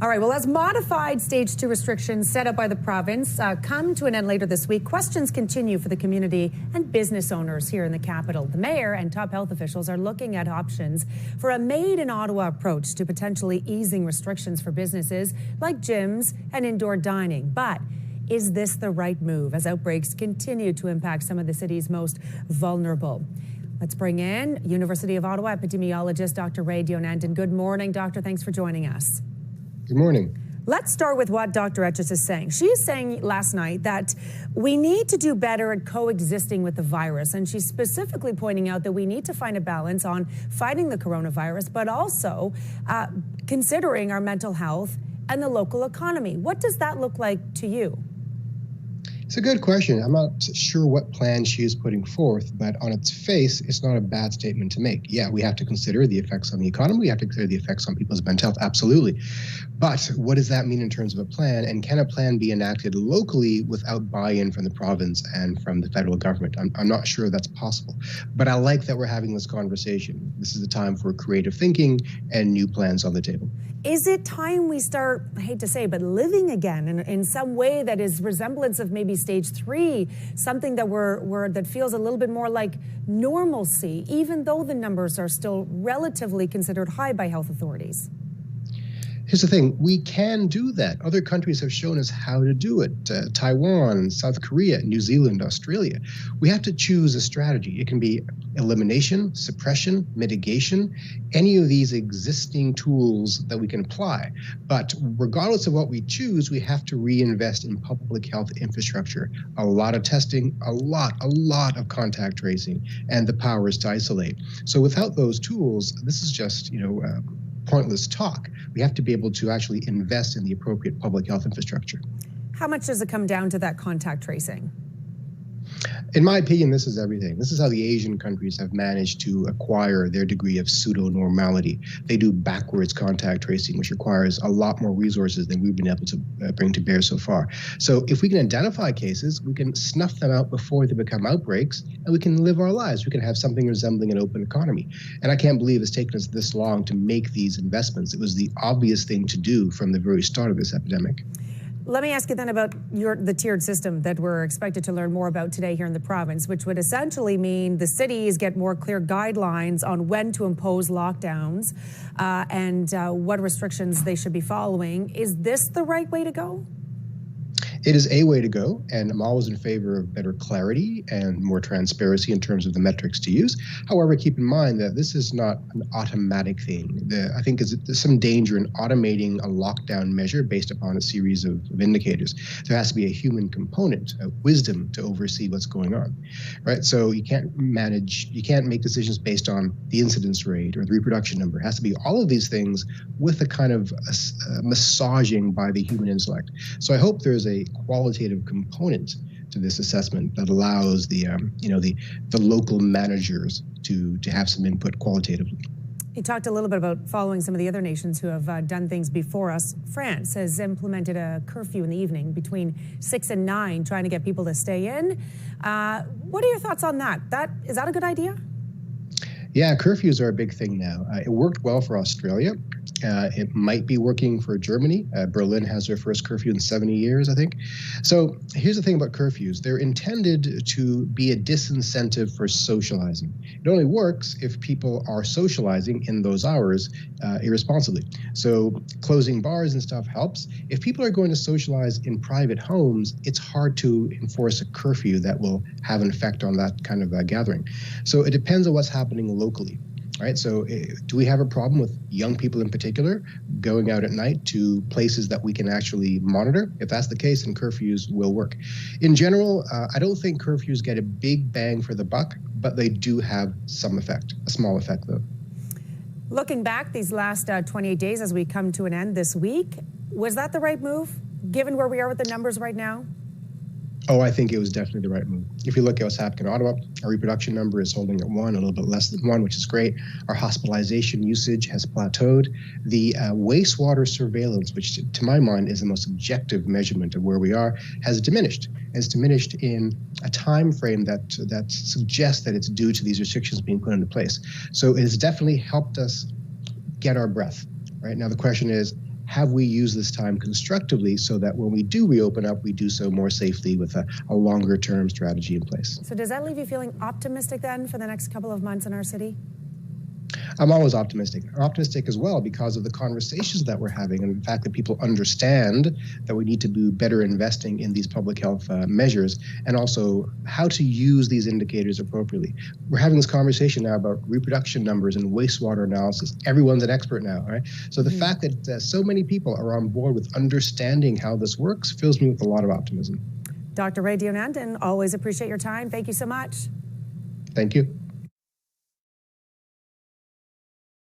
All right, well, as modified stage 2 restrictions set up by the province come to an end later this week, questions continue for the community and business owners here in the capital. The mayor and top health officials are looking at options for a made-in-Ottawa approach to potentially easing restrictions for businesses like gyms and indoor dining. But is this the right move as outbreaks continue to impact some of the city's most vulnerable? Let's bring in University of Ottawa epidemiologist Dr. Raywat Deonandan. Good morning, doctor. Thanks for joining us. Good morning. Let's start with what Dr. Etches is saying. She is saying last night that we need to do better at coexisting with the virus. And she's specifically pointing out that we need to find a balance on fighting the coronavirus, but also considering our mental health and the local economy. What does that look like to you? It's a good question. I'm not sure what plan she is putting forth, but on its face, it's not a bad statement to make. Yeah, we have to consider the effects on the economy. We have to consider the effects on people's mental health. Absolutely. But what does that mean in terms of a plan? And can a plan be enacted locally without buy-in from the province and from the federal government? I'm not sure that's possible. But I like that we're having this conversation. This is a time for creative thinking and new plans on the table. Is it time we start, I hate to say, but living again in some way that is resemblance of maybe stage 3, something that that feels a little bit more like normalcy, even though the numbers are still relatively considered high by health authorities? Here's the thing, we can do that. Other countries have shown us how to do it. Taiwan, South Korea, New Zealand, Australia. We have to choose a strategy. It can be elimination, suppression, mitigation, any of these existing tools that we can apply. But regardless of what we choose, we have to reinvest in public health infrastructure. A lot of testing, a lot of contact tracing, and the powers to isolate. So without those tools, this is just, pointless talk. We have to be able to actually invest in the appropriate public health infrastructure. How much does it come down to that contact tracing? In my opinion, this is everything. This is how the Asian countries have managed to acquire their degree of pseudo-normality. They do backwards contact tracing, which requires a lot more resources than we've been able to bring to bear so far. So if we can identify cases, we can snuff them out before they become outbreaks, and we can live our lives. We can have something resembling an open economy. And I can't believe it's taken us this long to make these investments. It was the obvious thing to do from the very start of this epidemic. Let me ask you then about the tiered system that we're expected to learn more about today here in the province, which would essentially mean the cities get more clear guidelines on when to impose lockdowns and what restrictions they should be following. Is this the right way to go? It is a way to go, and I'm always in favor of better clarity and more transparency in terms of the metrics to use. However, keep in mind that this is not an automatic thing. I think there's some danger in automating a lockdown measure based upon a series of indicators. There has to be a human component, wisdom to oversee what's going on, right? So you can't make decisions based on the incidence rate or the reproduction number. It has to be all of these things with a kind of massaging by the human intellect. So I hope there's a qualitative component to this assessment that allows the local managers to have some input qualitatively. You talked a little bit about following some of the other nations who have done things before us. France has implemented a curfew in the evening between 6 and 9, trying to get people to stay in. What are your thoughts on that? Is that a good idea? Yeah, curfews are a big thing now. It worked well for Australia. It might be working for Germany. Berlin has their first curfew in 70 years, I think. So here's the thing about curfews. They're intended to be a disincentive for socializing. It only works if people are socializing in those hours irresponsibly. So closing bars and stuff helps. If people are going to socialize in private homes, it's hard to enforce a curfew that will have an effect on that kind of gathering. So it depends on what's happening locally. Right. So do we have a problem with young people in particular going out at night to places that we can actually monitor? If that's the case, then curfews will work. In general, I don't think curfews get a big bang for the buck, but they do have some effect, a small effect, though. Looking back these last 28 days as we come to an end this week, was that the right move, given where we are with the numbers right now? Oh, I think it was definitely the right move. If you look at what's happening in Ottawa, our reproduction number is holding at 1, a little bit less than 1, which is great. Our hospitalization usage has plateaued. The wastewater surveillance, which to my mind is the most objective measurement of where we are, has diminished. It's diminished in a time frame that suggests that it's due to these restrictions being put into place. So it has definitely helped us get our breath. Right now, the question is, have we used this time constructively so that when we do reopen up, we do so more safely with a longer term strategy in place. So does that leave you feeling optimistic then for the next couple of months in our city? I'm always optimistic. I'm optimistic as well because of the conversations that we're having and the fact that people understand that we need to do better investing in these public health measures and also how to use these indicators appropriately. We're having this conversation now about reproduction numbers and wastewater analysis. Everyone's an expert now, right? So the fact that so many people are on board with understanding how this works fills me with a lot of optimism. Dr. Raywat Deonandan, always appreciate your time. Thank you so much. Thank you.